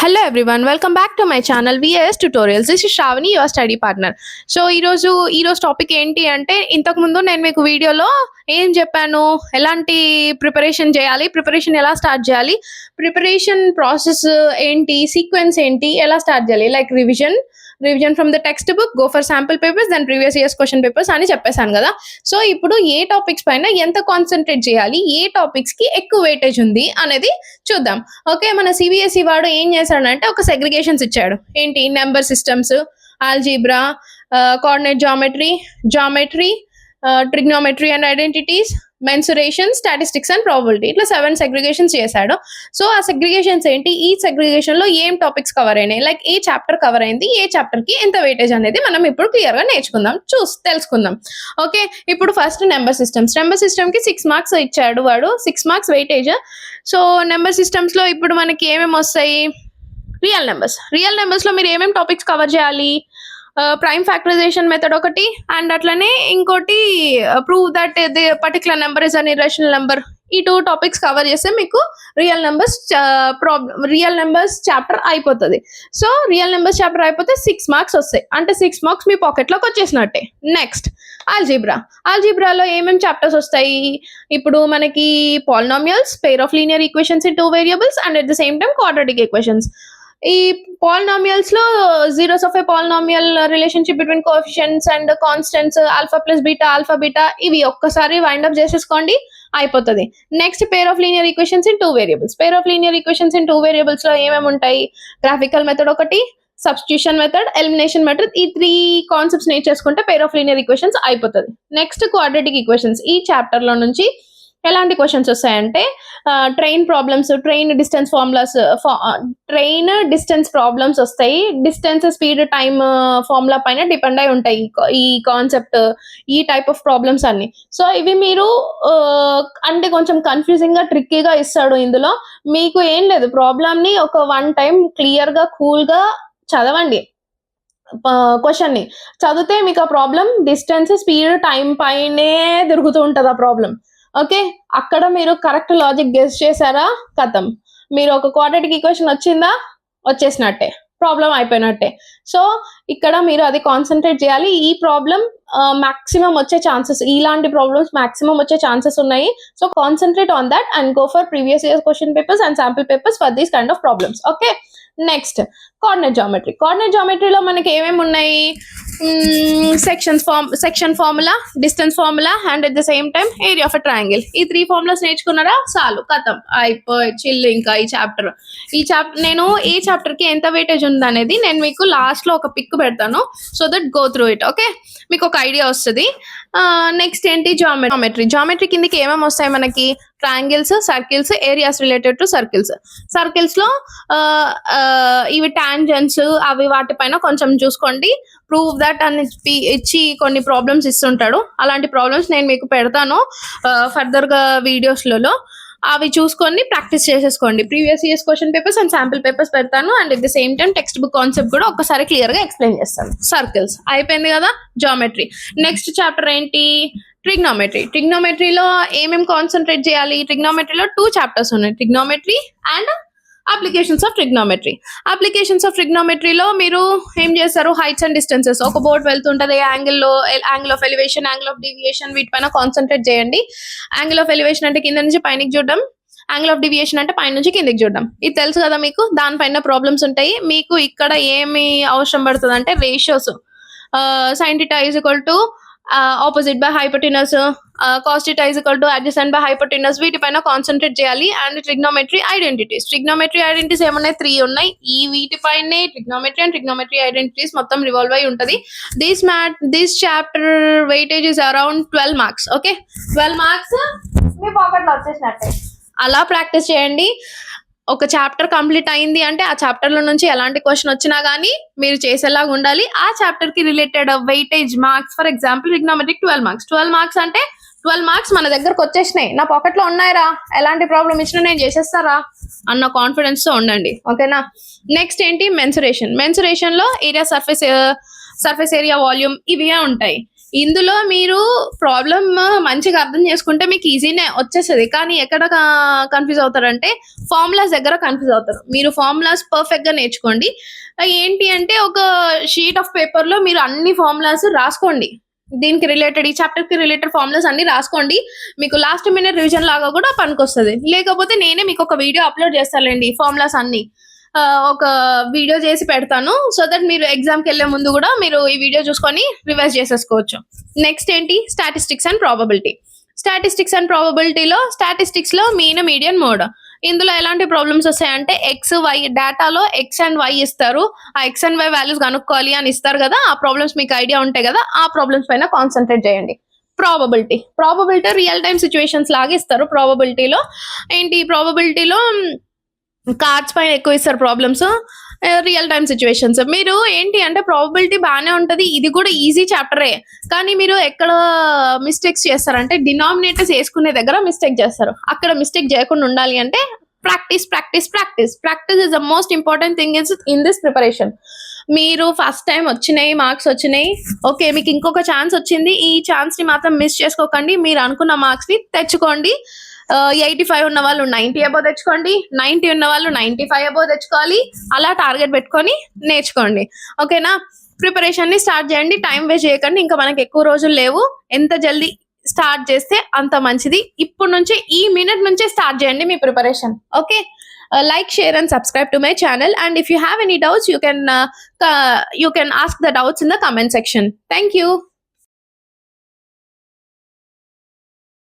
Hello everyone, welcome back to my channel VS Tutorials. This is Shravani, your study partner. So ఈరోజు topic ఏంటి అంటే ఇంతకుముందు నేను మీకు వీడియోలో ఏం చెప్పాను, ఎలాంటి ప్రిపరేషన్ చేయాలి, ప్రిపరేషన్ ఎలా స్టార్ట్ చేయాలి, ప్రిపరేషన్ ప్రాసెస్ ఏంటి, సీక్వెన్స్ ఏంటి, ఎలా స్టార్ట్ చేయాలి, like revision from the textbook, go for sample papers, then previous years question papers అని చెప్పేశాను కదా. సో ఇప్పుడు ఏ టాపిక్స్ పైన ఎంత కాన్సన్ట్రేట్ చేయాలి, ఏ టాపిక్స్ కి ఎక్కువ వెయిటేజ్ ఉంది అనేది చూద్దాం. ఓకే, మన సిబిఎస్ఈ వాడు ఏం చేశాడంటే ఒక సెగ్రిగేషన్స్ ఇచ్చాడు. ఏంటి, number systems, algebra, coordinate geometry, trigonometry and identities, mensuration, statistics and probability, ఇట్లా 7 సెగ్రిగేషన్స్ చేశాడు. సో ఆ సెగ్రిగేషన్స్ ఏంటి, ఈ సెగ్రిగేషన్ లో ఏం టాపిక్స్ కవర్ అయినాయి, లైక్ ఏ చాప్టర్ కవర్ అయింది, ఏ చాప్టర్ కి ఎంత వెయిటేజ్ అనేది మనం ఇప్పుడు క్లియర్ గా నేర్చుకుందాం, తెలుసుకుందాం. ఓకే, ఇప్పుడు ఫస్ట్ నెంబర్ సిస్టమ్ కి 6 మార్క్స్ ఇచ్చాడు వాడు, 6 marks weightage. So number systems లో ఇప్పుడు మనకి ఏమేమి వస్తాయి, రియల్ నెంబర్స్ లో మీరు ఏమేమి టాపిక్స్ కవర్ చేయాలి, ప్రైమ్ ఫ్యాక్టరైజేషన్ మెథడ్ ఒకటి, అండ్ అట్లనే ఇంకోటి prove that the particular number is an irrational number. ఈ 2 టాపిక్స్ కవర్ చేస్తే మీకు రియల్ నెంబర్స్ చాప్టర్ అయిపోతుంది. సో రియల్ నెంబర్స్ చాప్టర్ అయిపోతే 6 మార్క్స్ వస్తాయి, అంటే 6 మార్క్స్ మీ పాకెట్లోకి వచ్చేసినట్టే. నెక్స్ట్ ఆల్జీబ్రాలో ఏమేమి చాప్టర్స్ వస్తాయి, ఇప్పుడు మనకి polynomials, pair of linear equations in 2 variables, and at the same time quadratic equations. ఈ పాలినామియల్స్ లో zeros of a polynomial, relationship between coefficients and constants, alpha plus beta, ఇవి ఒక్కసారి వైండ్ అప్ చేసేసుకోండి, అయిపోతుంది. Next pair of linear equations in 2 variables లో ఏమేమి ఉంటాయి, graphical method ఒకటి, సబ్స్టిట్యూషన్ మెథడ్, ఎలిమినేషన్ మెథడ్, ఈ 3 కాన్సెప్ట్స్ నేర్చేసుకుంటే పెయిర్ ఆఫ్ లీనియర్ ఈక్వేషన్స్ అయిపోతుంది. నెక్స్ట్ క్వాడ్రాటిక్ ఈక్వేషన్స్, ఈ చాప్టర్ లో నుంచి ఎలాంటి క్వశ్చన్స్ వస్తాయంటే ట్రైన్ డిస్టెన్స్ ప్రాబ్లమ్స్ వస్తాయి. డిస్టెన్స్, స్పీడ్, టైమ్ ఫార్ములా పైన డిపెండ్ అయి ఉంటాయి ఈ కాన్సెప్ట్, ఈ టైప్ ఆఫ్ ప్రాబ్లమ్స్ అన్ని. సో ఇవి మీరు అంటే కొంచెం కన్ఫ్యూజింగ్ గా, ట్రిక్కీగా ఇస్తాడు. ఇందులో మీకు ఏం లేదు, ప్రాబ్లమ్ ని ఒక 1 టైం క్లియర్ గా, కూల్ గా చదవండి. క్వశ్చన్ ని చదివితే మీకు ఆ ప్రాబ్లం డిస్టెన్స్, స్పీడ్, టైం పైనే తిరుగుతూ ఉంటది ఆ ప్రాబ్లం. ఓకే, అక్కడ మీరు కరెక్ట్ లాజిక్ గెస్ చేశారా, కథం, మీరు ఒక క్వాడ్రాటిక్ ఈక్వేషన్ వచ్చిందా, వచ్చేసినట్టే, ప్రాబ్లం అయిపోయినట్టే. సో ఇక్కడ మీరు అది కాన్సన్ట్రేట్ చేయాలి. ఈ ప్రాబ్లం మాక్సిమం వచ్చే ఛాన్సెస్, ఇలాంటి ప్రాబ్లమ్స్ మాక్సిమం వచ్చే ఛాన్సెస్ ఉన్నాయి. So concentrate on that and go for previous years question papers and sample papers for these kind of problems. Okay, next coordinate జామెట్రీలో మనకి ఏమేమి ఉన్నాయి, section formula, distance formula, and at the same time area of a triangle. ఈ 3 formulas నేర్చుకున్నారా, చాలు, కథం, అయిపోయి chill. ఇంకా ఈ చాప్టర్ నేను ఏ చాప్టర్ కి ఎంత వెయిటేజ్ ఉంది అనేది నేను మీకు లాస్ట్ లో ఒక పిక్ పెడతాను, so that go through it. Okay, మీకు ఒక ఐడియా వస్తుంది. నెక్స్ట్ ఏంటి, జామెట్రీ కిందకి ఏమేమి వస్తాయి మనకి, triangles, circles, areas related to circles లో ఇవి టాంజెంట్స్, అవి వాటిపైన కొంచెం చూసుకోండి. ప్రూవ్ దట్ అని ఇచ్చి కొన్ని ప్రాబ్లమ్స్ ఇస్తుంటాడు, అలాంటి ప్రాబ్లమ్స్ నేను మీకు పెడతాను ఫర్దర్ గా వీడియోస్లలో, అవి చూసుకొని ప్రాక్టీస్ చేసేసుకోండి. Previous years question papers and sample papers పెడతాను, and at the same time textbook concept కూడా ఒక్కసారి క్లియర్ గా ఎక్స్ప్లెయిన్ చేస్తాను. సర్కిల్స్ అయిపోయింది కదా, జామెట్రీ. నెక్స్ట్ చాప్టర్ ఏంటి, ట్రిగ్నోమెట్రీలో ఏమేమి కాన్సన్ట్రేట్ చేయాలి, ట్రిగ్నోమెట్రీలో 2 చాప్టర్స్ ఉన్నాయి, ట్రిగ్నోమెట్రీ అండ్ అప్లికేషన్స్ ఆఫ్ ట్రిగ్నోమెట్రీలో మీరు ఏం చేస్తారు, హైట్స్ అండ్ డిస్టెన్సెస్, ఒక బోర్డ్ వెళ్తుంటది, angle of elevation, angle of deviation, వీటిపైన కాన్సన్ట్రేట్ చేయండి. యాంగిల్ ఆఫ్ ఎలివేషన్ అంటే కింద నుంచి పైనకి చూడడం, యాంగిల్ ఆఫ్ డివియేషన్ అంటే పైన నుంచి కిందకి చూడడం. ఇది తెలుసు కదా మీకు, దానిపైన ప్రాబ్లమ్స్ ఉంటాయి. మీకు ఇక్కడ ఏమి అవసరం పడుతుంది అంటే ratios, sin θ is equal to opposite by hypotenuse, cos θ is equal to adjacent by hypotenuse, వీటిపైన కాన్సన్ట్రేట్ చేయాలి. అండ్ ట్రిగ్నోమెట్రీ ఐడెంటిటీస్ ఏమున్నాయి, 3 ఉన్నాయి. ఈ వీటిపైనే ట్రిగ్నోమెట్రీ ఐడెంటిటీస్ మొత్తం రివాల్వ్ అయి ఉంటది. This chapter weightage is around 12 marks. Okay, 12 marks me pocket లో వచ్చేసినట్టే. అలా ప్రాక్టీస్ చేయండి. ఒక చాప్టర్ కంప్లీట్ అయింది అంటే ఆ చాప్టర్ లో నుంచి ఎలాంటి క్వశ్చన్ వచ్చినా గానీ మీరు చేసేలాగా ఉండాలి. ఆ చాప్టర్ కి related weightage marks, for example ట్రిగ్నోమెట్రీకి 12 మార్క్స్ అంటే 12 మార్క్స్ మన దగ్గరకు వచ్చేసినాయి, నా పాకెట్ లో ఉన్నాయిరా, ఎలాంటి ప్రాబ్లం ఇచ్చినా నేను చేసేస్తారా అన్న కాన్ఫిడెన్స్ తో ఉండండి. ఓకేనా, నెక్స్ట్ ఏంటి, మెన్సురేషన్ లో ఏరియా, సర్ఫేస్ ఏరియా, వాల్యూమ్, ఇవే ఉంటాయి. ఇందులో మీరు ప్రాబ్లమ్ మంచిగా అర్థం చేసుకుంటే మీకు ఈజీనే వచ్చేస్తది. కానీ ఎక్కడ కన్‌ఫ్యూజ్ అవుతారంటే ఫార్ములాస్ దగ్గర కన్‌ఫ్యూజ్ అవుతారు. మీరు ఫార్ములాస్ పర్ఫెక్ట్‌గా నేర్చుకోండి. ఏంటి అంటే ఒక షీట్ ఆఫ్ పేపర్‌లో మీరు అన్ని ఫార్ములాస్ రాసుకోండి. దీనికి రిలేటెడ్ ఈ చాప్టర్‌కి రిలేటెడ్ ఫార్ములాస్ అన్నీ రాసుకోండి. మీకు లాస్ట్ మినిట్ రివిజన్ లాగా కూడా పనికొస్తది. లేకపోతే నేనే మీకు ఒక వీడియో అప్‌లోడ్ చేస్తాలేండి ఈ ఫార్ములాస్ అన్నీ. ఒక వీడియో చేసి పెడతాను. సో దట్ మీరు ఎగ్జామ్‌కెళ్ళే ముందు గూడా మీరు ఈ వీడియో చూసుకొని రివైజ్ చేసేసుకోవచ్చు. నెక్స్ట్ ఏంటి స్టాటిస్టిక్స్ అండ్ ప్రాబబిలిటీ. స్టాటిస్టిక్స్‌లో మీన్, మీడియన్, మోడ్. ఇందులో ఎలాంటి ప్రాబ్లమ్స్ వస్తాయంటే ఎక్స్, వై డేటాలో ఎక్స్ అండ్ వై ఇస్తారు. ఆ ఎక్స్ అండ్ వై వాల్యూస్ కనుక్కోవాలి అని ఇస్తారు కదా! ఆ ప్రాబ్లమ్స్ మీకు ఐడియా ఉంటాయి కదా! ఆ ప్రాబ్లమ్స్ పైన కాన్సంట్రేట్ చేయండి. ప్రాబబిలిటీ రియల్ టైమ్ సిట్యుయేషన్స్ లాగా ఇస్తారు. ప్రాబబిలిటీలో కార్డ్స్ పైన ఎక్కువ ఇస్తారు ప్రాబ్లమ్స్. Real time situations. మీరు ఏంటి అంటే ప్రాబబిలిటీ బానే ఉంటది. ఇది కూడా ఈజీ చాప్టరే. కానీ మీరు ఎక్కడ మిస్టేక్స్ చేస్తారంటే డినామినేటర్స్ యేసుకునే దగ్గర మిస్టేక్ చేస్తారు. అక్కడ మిస్టేక్ చేయకుండా ఉండాలి అంటే practice is the most important thing in this preparation. మీరు ఫస్ట్ టైం వచ్చినాయి, మార్క్స్ వచ్చినాయి. ఓకే. మీకు ఇంకొక ఛాన్స్ వచ్చింది. ఈ ఛాన్స్‌ని మాత్రం మిస్ చేసుకోకండి. మీరు అనుకున్న మార్క్స్‌ని తెచ్చుకోండి. 85 ఉన్న వాళ్ళు 90 అబోవ్ తెచ్చుకోండి. 90 ఉన్న వాళ్ళు 95 అబోవ్ తెచ్చుకోవాలి. అలా టార్గెట్ పెట్టుకొని నేర్చుకోండి. ఓకేనా? ప్రిపరేషన్‌ని స్టార్ట్ చేయండి. టైం వేస్ట్ చేయకండి. ఇంకా మనకి ఎక్కువ రోజులు లేవు. ఎంత జల్దీ స్టార్ట్ చేస్తే అంత మంచిది. ఇప్పుడు నుంచే ఈ మినిట్ నుంచే స్టార్ట్ చేయండి మీ preparation. Okay. Like, share and subscribe to my channel, and if you have any doubts you can ask the doubts in the comment section. Thank you.